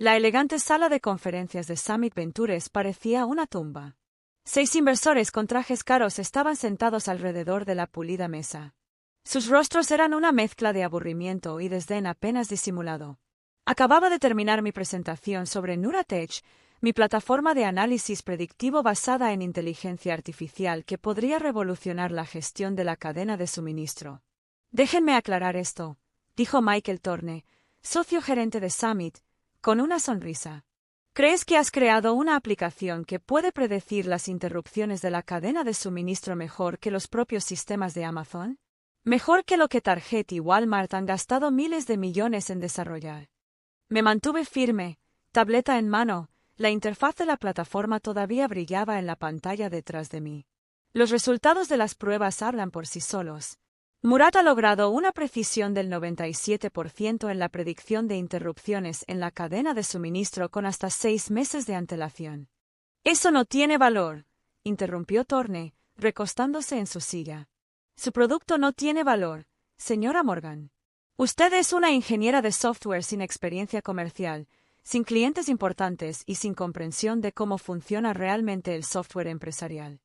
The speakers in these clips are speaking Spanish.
La elegante sala de conferencias de Summit Ventures parecía una tumba. 6 inversores con trajes caros estaban sentados alrededor de la pulida mesa. Sus rostros eran una mezcla de aburrimiento y desdén apenas disimulado. Acababa de terminar mi presentación sobre Nuratech, mi plataforma de análisis predictivo basada en inteligencia artificial que podría revolucionar la gestión de la cadena de suministro. Déjenme aclarar esto, dijo Michael Thorne, socio gerente de Summit, con una sonrisa. ¿Crees que has creado una aplicación que puede predecir las interrupciones de la cadena de suministro mejor que los propios sistemas de Amazon? Mejor que lo que Target y Walmart han gastado miles de millones en desarrollar. Me mantuve firme, tableta en mano, la interfaz de la plataforma todavía brillaba en la pantalla detrás de mí. Los resultados de las pruebas hablan por sí solos. Murat ha logrado una precisión del 97% en la predicción de interrupciones en la cadena de suministro con hasta 6 meses de antelación. Eso no tiene valor, interrumpió Thorne, recostándose en su silla. Su producto no tiene valor, señora Morgan. Usted es una ingeniera de software sin experiencia comercial, sin clientes importantes y sin comprensión de cómo funciona realmente el software empresarial.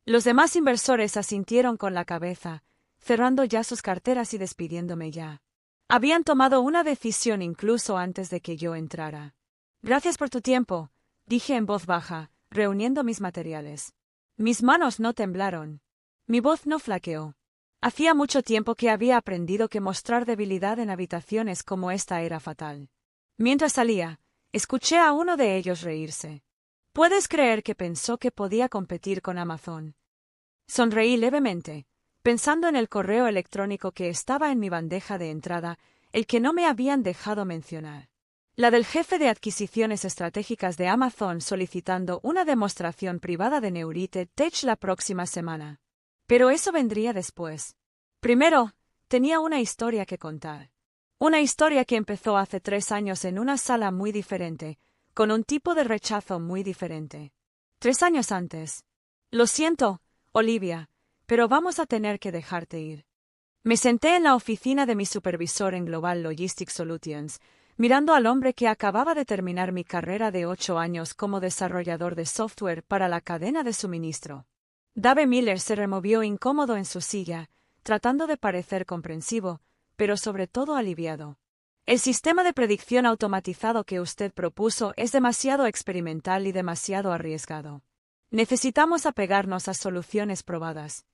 Los demás inversores asintieron con la cabeza, cerrando ya sus carteras y despidiéndome ya. Habían tomado una decisión incluso antes de que yo entrara. Gracias por tu tiempo, dije en voz baja, reuniendo mis materiales. Mis manos no temblaron. Mi voz no flaqueó. Hacía mucho tiempo que había aprendido que mostrar debilidad en habitaciones como esta era fatal. Mientras salía, escuché a uno de ellos reírse. ¿Puedes creer que pensó que podía competir con Amazon? Sonreí levemente, pensando en el correo electrónico que estaba en mi bandeja de entrada, el que no me habían dejado mencionar. La del jefe de adquisiciones estratégicas de Amazon solicitando una demostración privada de Nuratech la próxima semana. Pero eso vendría después. Primero, tenía una historia que contar. Una historia que empezó hace 3 años en una sala muy diferente, con un tipo de rechazo muy diferente. 3 años antes. Lo siento, Olivia, pero vamos a tener que dejarte ir. Me senté en la oficina de mi supervisor en Global Logistics Solutions, mirando al hombre que acababa de terminar mi carrera de 8 años como desarrollador de software para la cadena de suministro. Dave Miller se removió incómodo en su silla, tratando de parecer comprensivo, pero sobre todo aliviado. El sistema de predicción automatizado que usted propuso es demasiado experimental y demasiado arriesgado. Necesitamos apegarnos a soluciones probadas.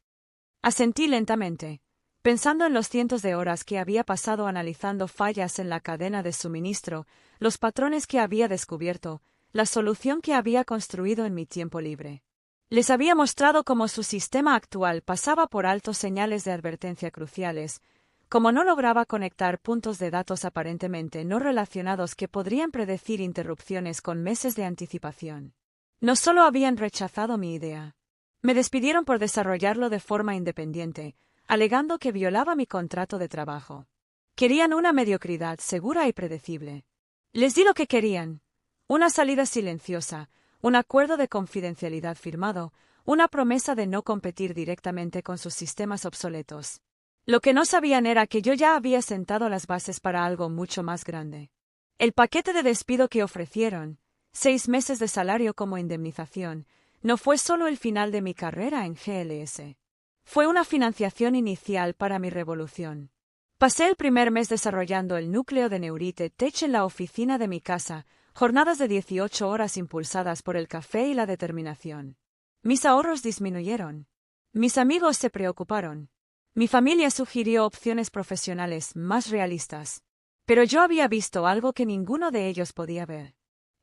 Asentí lentamente, pensando en los cientos de horas que había pasado analizando fallas en la cadena de suministro, los patrones que había descubierto, la solución que había construido en mi tiempo libre. Les había mostrado cómo su sistema actual pasaba por alto señales de advertencia cruciales, cómo no lograba conectar puntos de datos aparentemente no relacionados que podrían predecir interrupciones con meses de anticipación. No solo habían rechazado mi idea. Me despidieron por desarrollarlo de forma independiente, alegando que violaba mi contrato de trabajo. Querían una mediocridad segura y predecible. Les di lo que querían: una salida silenciosa, un acuerdo de confidencialidad firmado, una promesa de no competir directamente con sus sistemas obsoletos. Lo que no sabían era que yo ya había sentado las bases para algo mucho más grande. El paquete de despido que ofrecieron, 6 meses de salario como indemnización, no fue solo el final de mi carrera en GLS. Fue una financiación inicial para mi revolución. Pasé el primer mes desarrollando el núcleo de Nuratech en la oficina de mi casa, jornadas de 18 horas impulsadas por el café y la determinación. Mis ahorros disminuyeron. Mis amigos se preocuparon. Mi familia sugirió opciones profesionales más realistas. Pero yo había visto algo que ninguno de ellos podía ver.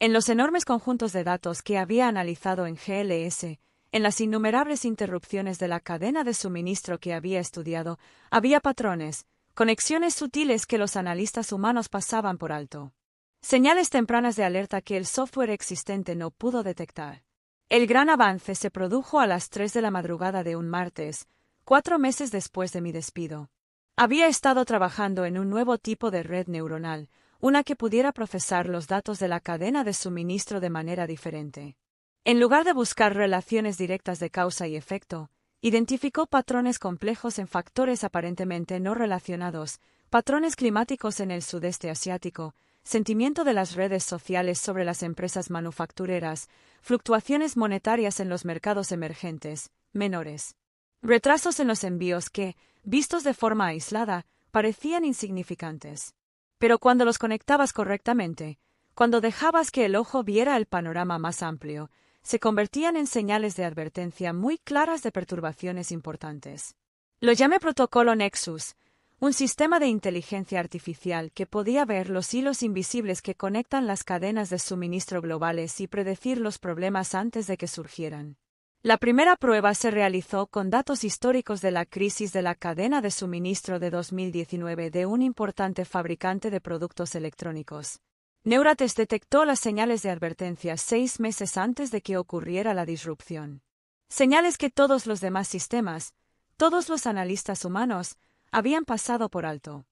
En los enormes conjuntos de datos que había analizado en GLS, en las innumerables interrupciones de la cadena de suministro que había estudiado, había patrones, conexiones sutiles que los analistas humanos pasaban por alto. Señales tempranas de alerta que el software existente no pudo detectar. El gran avance se produjo a las 3 de la madrugada de un martes, 4 meses después de mi despido. Había estado trabajando en un nuevo tipo de red neuronal, una que pudiera procesar los datos de la cadena de suministro de manera diferente. En lugar de buscar relaciones directas de causa y efecto, identificó patrones complejos en factores aparentemente no relacionados, patrones climáticos en el sudeste asiático, sentimiento de las redes sociales sobre las empresas manufactureras, fluctuaciones monetarias en los mercados emergentes, menores. Retrasos en los envíos que, vistos de forma aislada, parecían insignificantes. Pero cuando los conectabas correctamente, cuando dejabas que el ojo viera el panorama más amplio, se convertían en señales de advertencia muy claras de perturbaciones importantes. Lo llamé Protocolo Nexus, un sistema de inteligencia artificial que podía ver los hilos invisibles que conectan las cadenas de suministro globales y predecir los problemas antes de que surgieran. La primera prueba se realizó con datos históricos de la crisis de la cadena de suministro de 2019 de un importante fabricante de productos electrónicos. Neuratex detectó las señales de advertencia 6 meses antes de que ocurriera la disrupción. Señales que todos los demás sistemas, todos los analistas humanos, habían pasado por alto.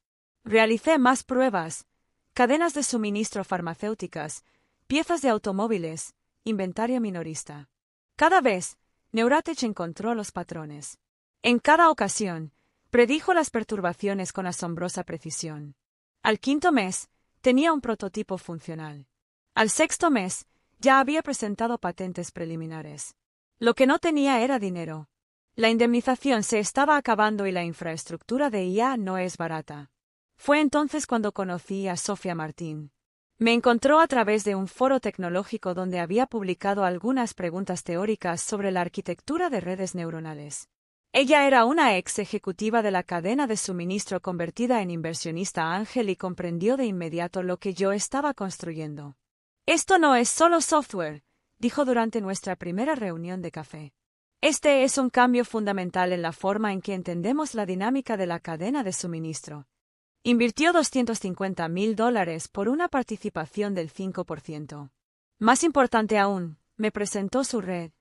Realicé más pruebas, cadenas de suministro farmacéuticas, piezas de automóviles, inventario minorista. Cada vez, Neuratex encontró los patrones. En cada ocasión, predijo las perturbaciones con asombrosa precisión. Al 5.º mes, tenía un prototipo funcional. Al 6.º mes, ya había presentado patentes preliminares. Lo que no tenía era dinero. La indemnización se estaba acabando y la infraestructura de IA no es barata. Fue entonces cuando conocí a Sofía Martín. Me encontró a través de un foro tecnológico donde había publicado algunas preguntas teóricas sobre la arquitectura de redes neuronales. Ella era una ex ejecutiva de la cadena de suministro convertida en inversionista ángel y comprendió de inmediato lo que yo estaba construyendo. Esto no es solo software, dijo durante nuestra primera reunión de café. Este es un cambio fundamental en la forma en que entendemos la dinámica de la cadena de suministro. Invirtió $250.000 por una participación del 5%. Más importante aún, me presentó su red.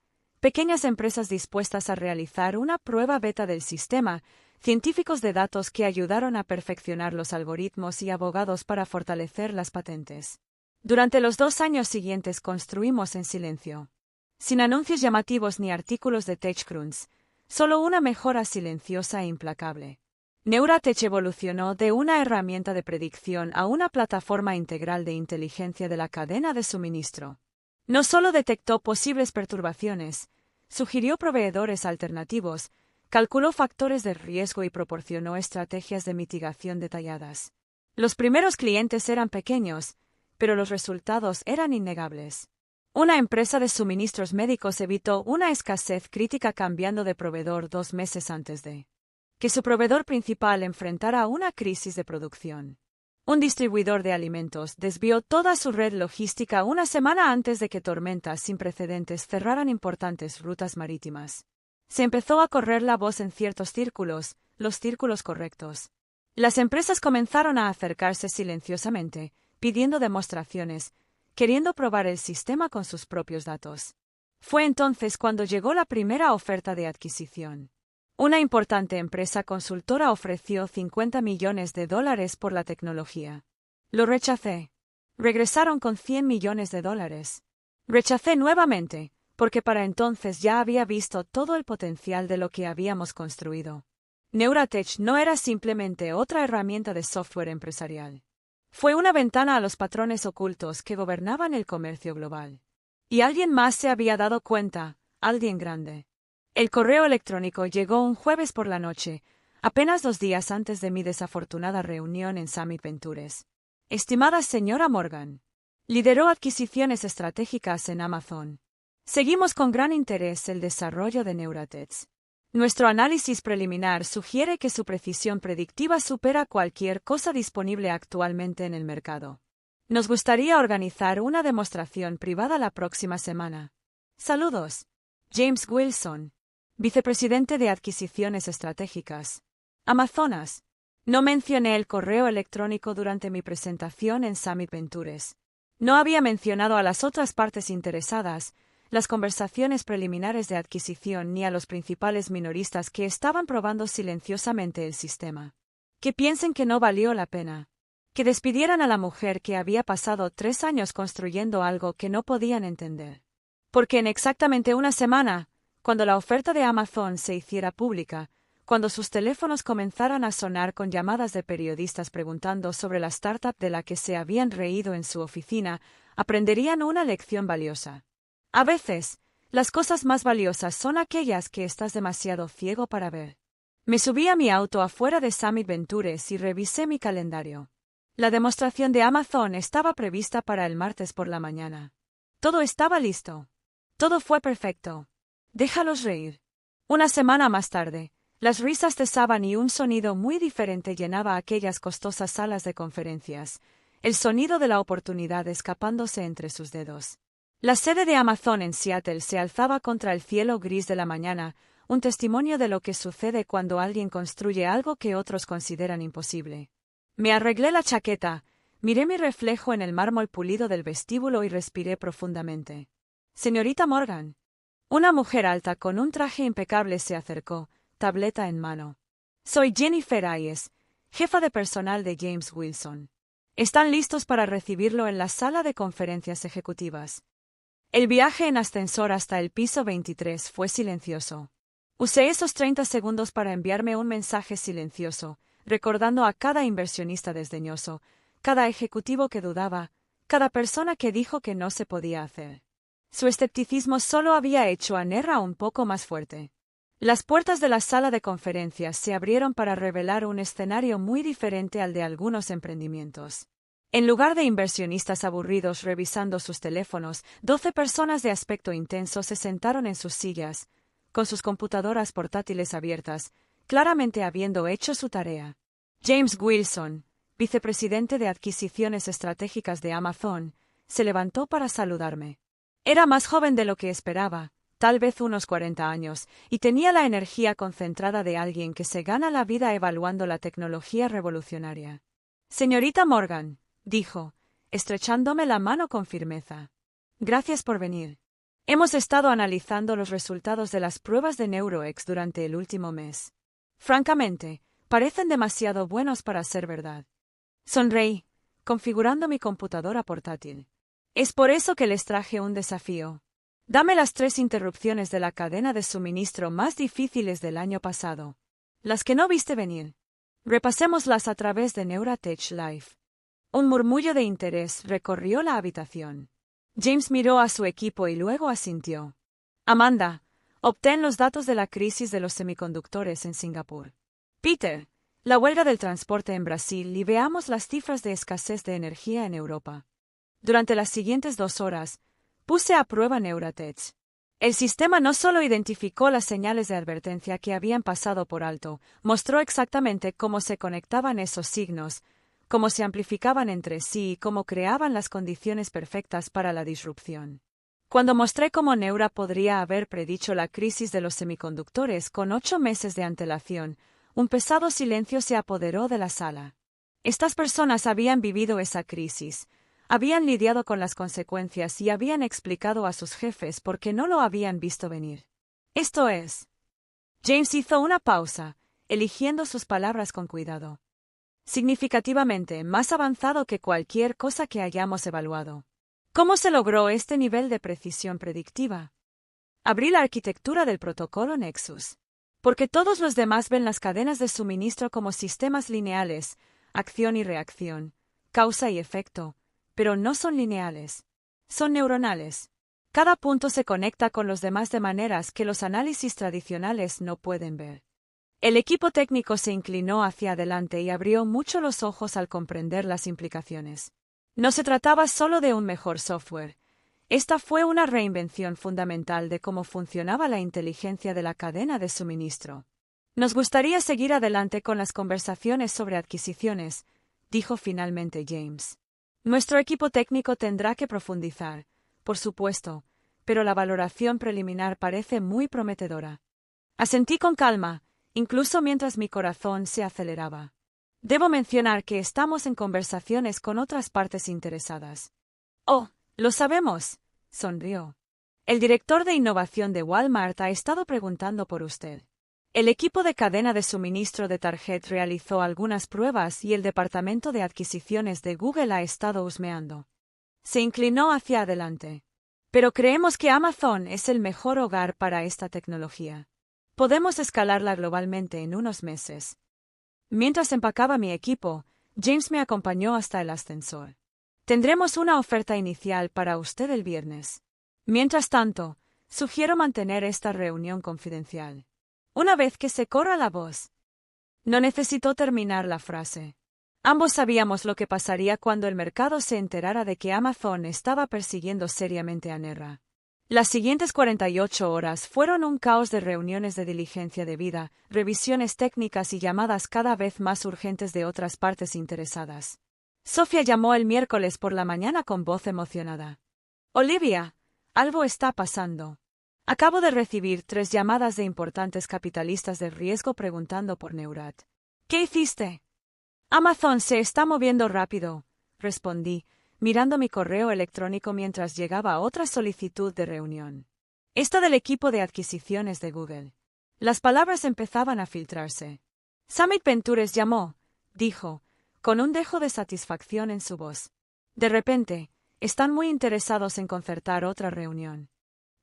Pequeñas empresas dispuestas a realizar una prueba beta del sistema, científicos de datos que ayudaron a perfeccionar los algoritmos y abogados para fortalecer las patentes. Durante los 2 años siguientes construimos en silencio. Sin anuncios llamativos ni artículos de TechCrunch, solo una mejora silenciosa e implacable. Neuratex evolucionó de una herramienta de predicción a una plataforma integral de inteligencia de la cadena de suministro. No solo detectó posibles perturbaciones, sugirió proveedores alternativos, calculó factores de riesgo y proporcionó estrategias de mitigación detalladas. Los primeros clientes eran pequeños, pero los resultados eran innegables. Una empresa de suministros médicos evitó una escasez crítica cambiando de proveedor 2 meses antes de que su proveedor principal enfrentara una crisis de producción. Un distribuidor de alimentos desvió toda su red logística una semana antes de que tormentas sin precedentes cerraran importantes rutas marítimas. Se empezó a correr la voz en ciertos círculos, los círculos correctos. Las empresas comenzaron a acercarse silenciosamente, pidiendo demostraciones, queriendo probar el sistema con sus propios datos. Fue entonces cuando llegó la primera oferta de adquisición. Una importante empresa consultora ofreció $50 millones por la tecnología. Lo rechacé. Regresaron con $100 millones. Rechacé nuevamente, porque para entonces ya había visto todo el potencial de lo que habíamos construido. Neuratex no era simplemente otra herramienta de software empresarial. Fue una ventana a los patrones ocultos que gobernaban el comercio global. Y alguien más se había dado cuenta, alguien grande. El correo electrónico llegó un jueves por la noche, apenas 2 días antes de mi desafortunada reunión en Summit Ventures. Estimada señora Morgan, lideró adquisiciones estratégicas en Amazon. Seguimos con gran interés el desarrollo de Neuratex. Nuestro análisis preliminar sugiere que su precisión predictiva supera cualquier cosa disponible actualmente en el mercado. Nos gustaría organizar una demostración privada la próxima semana. Saludos. James Wilson, vicepresidente de Adquisiciones Estratégicas. Amazonas. No mencioné el correo electrónico durante mi presentación en Summit Ventures. No había mencionado a las otras partes interesadas, las conversaciones preliminares de adquisición ni a los principales minoristas que estaban probando silenciosamente el sistema. Que piensen que no valió la pena. Que despidieran a la mujer que había pasado 3 años construyendo algo que no podían entender. Porque en exactamente una semana, cuando la oferta de Amazon se hiciera pública, Cuando sus teléfonos comenzaran a sonar con llamadas de periodistas preguntando sobre la startup de la que se habían reído en su oficina, aprenderían una lección valiosa. A veces, las cosas más valiosas son aquellas que estás demasiado ciego para ver. Me subí a mi auto afuera de Summit Ventures y revisé mi calendario. La demostración de Amazon estaba prevista para el martes por la mañana. Todo estaba listo. Todo fue perfecto. Déjalos reír. Una semana más tarde, las risas cesaban y un sonido muy diferente llenaba aquellas costosas salas de conferencias, el sonido de la oportunidad escapándose entre sus dedos. La sede de Amazon en Seattle se alzaba contra el cielo gris de la mañana, un testimonio de lo que sucede cuando alguien construye algo que otros consideran imposible. Me arreglé la chaqueta, miré mi reflejo en el mármol pulido del vestíbulo y respiré profundamente. Señorita Morgan. Una mujer alta con un traje impecable se acercó, tableta en mano. Soy Jennifer Hayes, jefa de personal de James Wilson. Están listos para recibirlo en la sala de conferencias ejecutivas. El viaje en ascensor hasta el piso 23 fue silencioso. Usé esos 30 segundos para enviarme un mensaje silencioso, recordando a cada inversionista desdeñoso, cada ejecutivo que dudaba, cada persona que dijo que no se podía hacer. Su escepticismo solo había hecho a Nerra un poco más fuerte. Las puertas de la sala de conferencias se abrieron para revelar un escenario muy diferente al de algunos emprendimientos. En lugar de inversionistas aburridos revisando sus teléfonos, 12 personas de aspecto intenso se sentaron en sus sillas, con sus computadoras portátiles abiertas, claramente habiendo hecho su tarea. James Wilson, vicepresidente de adquisiciones estratégicas de Amazon, se levantó para saludarme. Era más joven de lo que esperaba, tal vez unos 40 años, y tenía la energía concentrada de alguien que se gana la vida evaluando la tecnología revolucionaria. Señorita Morgan, dijo, estrechándome la mano con firmeza. Gracias por venir. Hemos estado analizando los resultados de las pruebas de NeuroX durante el último mes. Francamente, parecen demasiado buenos para ser verdad. Sonreí, configurando mi computadora portátil. Es por eso que les traje un desafío. Dame las 3 interrupciones de la cadena de suministro más difíciles del año pasado. Las que no viste venir. Repasémoslas a través de Neuratech Live. Un murmullo de interés recorrió la habitación. James miró a su equipo y luego asintió. Amanda, obtén los datos de la crisis de los semiconductores en Singapur. Peter, la huelga del transporte en Brasil y veamos las cifras de escasez de energía en Europa. Durante las siguientes 2 horas, puse a prueba Neuratech. El sistema no solo identificó las señales de advertencia que habían pasado por alto, mostró exactamente cómo se conectaban esos signos, cómo se amplificaban entre sí y cómo creaban las condiciones perfectas para la disrupción. Cuando mostré cómo Neura podría haber predicho la crisis de los semiconductores con 8 meses de antelación, un pesado silencio se apoderó de la sala. Estas personas habían vivido esa crisis, habían lidiado con las consecuencias y habían explicado a sus jefes por qué no lo habían visto venir. Esto es. James hizo una pausa, eligiendo sus palabras con cuidado. Significativamente más avanzado que cualquier cosa que hayamos evaluado. ¿Cómo se logró este nivel de precisión predictiva? Abrí la arquitectura del protocolo Nexus. Porque todos los demás ven las cadenas de suministro como sistemas lineales, acción y reacción, causa y efecto, pero no son lineales. Son neuronales. Cada punto se conecta con los demás de maneras que los análisis tradicionales no pueden ver. El equipo técnico se inclinó hacia adelante y abrió mucho los ojos al comprender las implicaciones. No se trataba solo de un mejor software. Esta fue una reinvención fundamental de cómo funcionaba la inteligencia de la cadena de suministro. Nos gustaría seguir adelante con las conversaciones sobre adquisiciones, dijo finalmente James. Nuestro equipo técnico tendrá que profundizar, por supuesto, pero la valoración preliminar parece muy prometedora. Asentí con calma, incluso mientras mi corazón se aceleraba. Debo mencionar que estamos en conversaciones con otras partes interesadas. Oh, lo sabemos, sonrió. El director de innovación de Walmart ha estado preguntando por usted. El equipo de cadena de suministro de Target realizó algunas pruebas y el departamento de adquisiciones de Google ha estado husmeando. Se inclinó hacia adelante. Pero creemos que Amazon es el mejor hogar para esta tecnología. Podemos escalarla globalmente en unos meses. Mientras empacaba mi equipo, James me acompañó hasta el ascensor. Tendremos una oferta inicial para usted el viernes. Mientras tanto, sugiero mantener esta reunión confidencial. Una vez que se corra la voz. No necesitó terminar la frase. Ambos sabíamos lo que pasaría cuando el mercado se enterara de que Amazon estaba persiguiendo seriamente a Nerra. Las siguientes 48 horas fueron un caos de reuniones de diligencia debida, revisiones técnicas y llamadas cada vez más urgentes de otras partes interesadas. Sofía llamó el miércoles por la mañana con voz emocionada. Olivia, algo está pasando. Acabo de recibir 3 llamadas de importantes capitalistas de riesgo preguntando por Neurat. ¿Qué hiciste? Amazon se está moviendo rápido, respondí, mirando mi correo electrónico mientras llegaba otra solicitud de reunión. Esta del equipo de adquisiciones de Google. Las palabras empezaban a filtrarse. Summit Ventures llamó, dijo, con un dejo de satisfacción en su voz. De repente, están muy interesados en concertar otra reunión.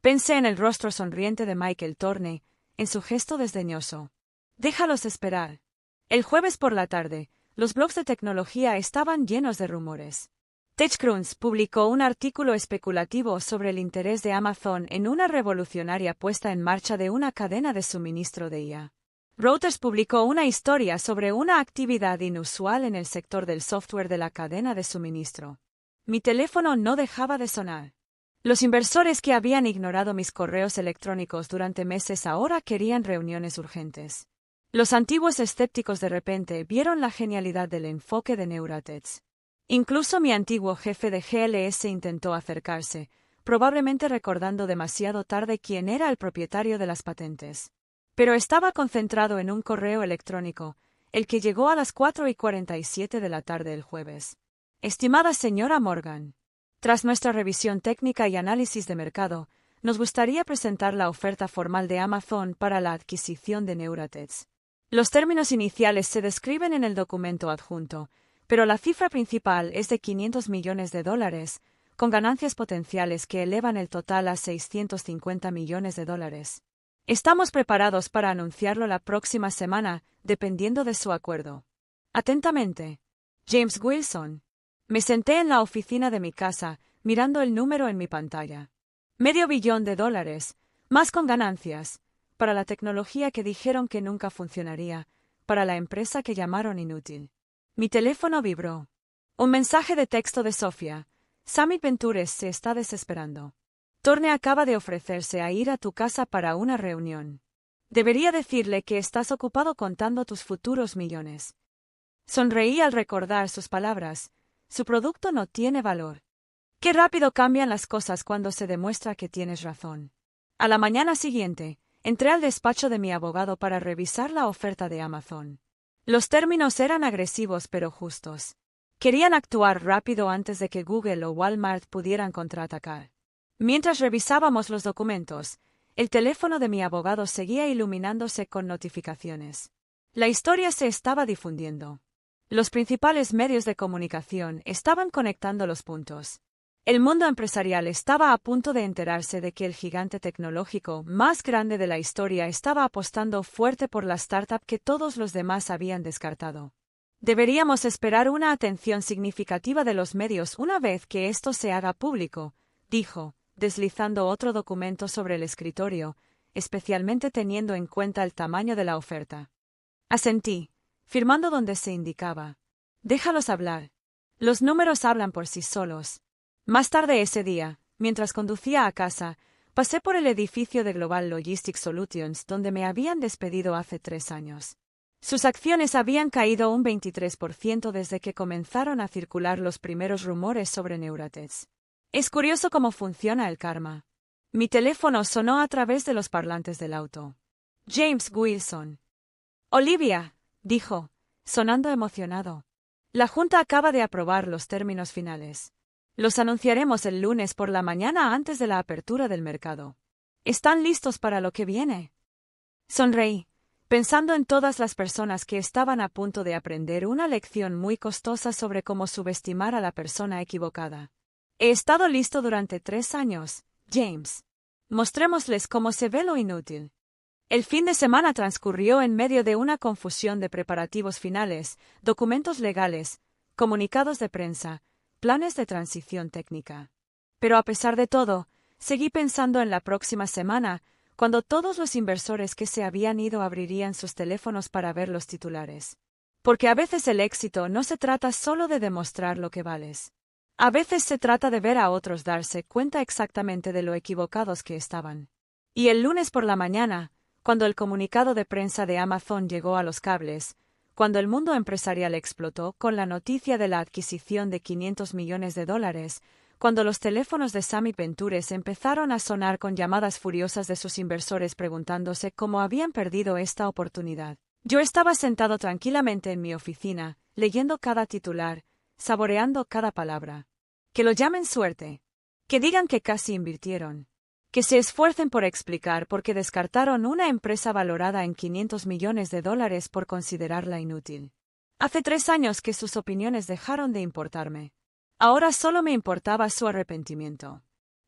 Pensé en el rostro sonriente de Michael Thorne, en su gesto desdeñoso. Déjalos esperar. El jueves por la tarde, los blogs de tecnología estaban llenos de rumores. TechCrunch publicó un artículo especulativo sobre el interés de Amazon en una revolucionaria puesta en marcha de una cadena de suministro de IA. Reuters publicó una historia sobre una actividad inusual en el sector del software de la cadena de suministro. Mi teléfono no dejaba de sonar. Los inversores que habían ignorado mis correos electrónicos durante meses ahora querían reuniones urgentes. Los antiguos escépticos de repente vieron la genialidad del enfoque de Neuratex. Incluso mi antiguo jefe de GLS intentó acercarse, probablemente recordando demasiado tarde quién era el propietario de las patentes. Pero estaba concentrado en un correo electrónico, el que llegó a las 4:47 de la tarde el jueves. Estimada señora Morgan, tras nuestra revisión técnica y análisis de mercado, nos gustaría presentar la oferta formal de Amazon para la adquisición de Neuratex. Los términos iniciales se describen en el documento adjunto, pero la cifra principal es de $500 millones, con ganancias potenciales que elevan el total a $650 millones. Estamos preparados para anunciarlo la próxima semana, dependiendo de su acuerdo. Atentamente, James Wilson. Me senté en la oficina de mi casa, mirando el número en mi pantalla. $500 millones, más con ganancias, para la tecnología que dijeron que nunca funcionaría, para la empresa que llamaron inútil. Mi teléfono vibró. Un mensaje de texto de Sofía. Summit Ventures se está desesperando. Thorne acaba de ofrecerse a ir a tu casa para una reunión. Debería decirle que estás ocupado contando tus futuros millones. Sonreí al recordar sus palabras. Su producto no tiene valor. Qué rápido cambian las cosas cuando se demuestra que tienes razón. A la mañana siguiente, entré al despacho de mi abogado para revisar la oferta de Amazon. Los términos eran agresivos pero justos. Querían actuar rápido antes de que Google o Walmart pudieran contraatacar. Mientras revisábamos los documentos, el teléfono de mi abogado seguía iluminándose con notificaciones. La historia se estaba difundiendo. Los principales medios de comunicación estaban conectando los puntos. El mundo empresarial estaba a punto de enterarse de que el gigante tecnológico más grande de la historia estaba apostando fuerte por la startup que todos los demás habían descartado. Deberíamos esperar una atención significativa de los medios una vez que esto se haga público, dijo, deslizando otro documento sobre el escritorio, especialmente teniendo en cuenta el tamaño de la oferta. Asentí, firmando donde se indicaba. Déjalos hablar. Los números hablan por sí solos. Más tarde ese día, mientras conducía a casa, pasé por el edificio de Global Logistics Solutions donde me habían despedido hace 3 años. Sus acciones habían caído un 23% desde que comenzaron a circular los primeros rumores sobre Neuratex. Es curioso cómo funciona el karma. Mi teléfono sonó a través de los parlantes del auto. James Wilson. Olivia, dijo, sonando emocionado. La Junta acaba de aprobar los términos finales. Los anunciaremos el lunes por la mañana antes de la apertura del mercado. ¿Están listos para lo que viene? Sonreí, pensando en todas las personas que estaban a punto de aprender una lección muy costosa sobre cómo subestimar a la persona equivocada. He estado listo durante 3 años, James. Mostrémosles cómo se ve lo inútil. El fin de semana transcurrió en medio de una confusión de preparativos finales, documentos legales, comunicados de prensa, planes de transición técnica. Pero a pesar de todo, seguí pensando en la próxima semana, cuando todos los inversores que se habían ido abrirían sus teléfonos para ver los titulares. Porque a veces el éxito no se trata solo de demostrar lo que vales. A veces se trata de ver a otros darse cuenta exactamente de lo equivocados que estaban. Y el lunes por la mañana, cuando el comunicado de prensa de Amazon llegó a los cables, cuando el mundo empresarial explotó con la noticia de la adquisición de $500 millones, cuando los teléfonos de Summit Ventures empezaron a sonar con llamadas furiosas de sus inversores preguntándose cómo habían perdido esta oportunidad. Yo estaba sentado tranquilamente en mi oficina, leyendo cada titular, saboreando cada palabra. Que lo llamen suerte. Que digan que casi invirtieron. Que se esfuercen por explicar por qué descartaron una empresa valorada en $500 millones por considerarla inútil. Hace 3 años que sus opiniones dejaron de importarme. Ahora solo me importaba su arrepentimiento.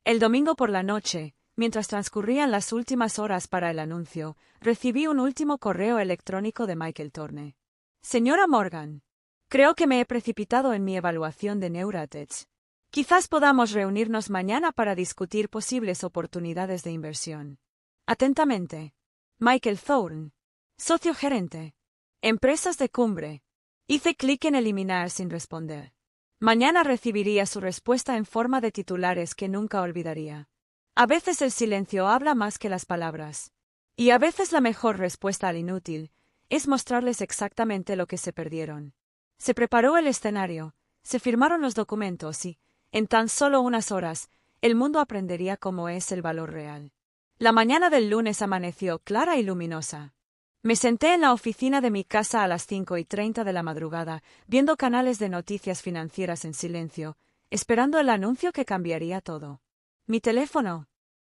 El domingo por la noche, mientras transcurrían las últimas horas para el anuncio, recibí un último correo electrónico de Michael Thorne. Señora Morgan, creo que me he precipitado en mi evaluación de Neuratech. Quizás podamos reunirnos mañana para discutir posibles oportunidades de inversión. Atentamente, Michael Thorne, socio gerente. Empresas de cumbre. Hice clic en eliminar sin responder. Mañana recibiría su respuesta en forma de titulares que nunca olvidaría. A veces el silencio habla más que las palabras. Y a veces la mejor respuesta al inútil es mostrarles exactamente lo que se perdieron. Se preparó el escenario, se firmaron los documentos y, en tan solo unas horas, el mundo aprendería cómo es el valor real. La mañana del lunes amaneció clara y luminosa. Me senté en la oficina de mi casa a las 5:30 de la madrugada, viendo canales de noticias financieras en silencio, esperando el anuncio que cambiaría todo. Mi teléfono,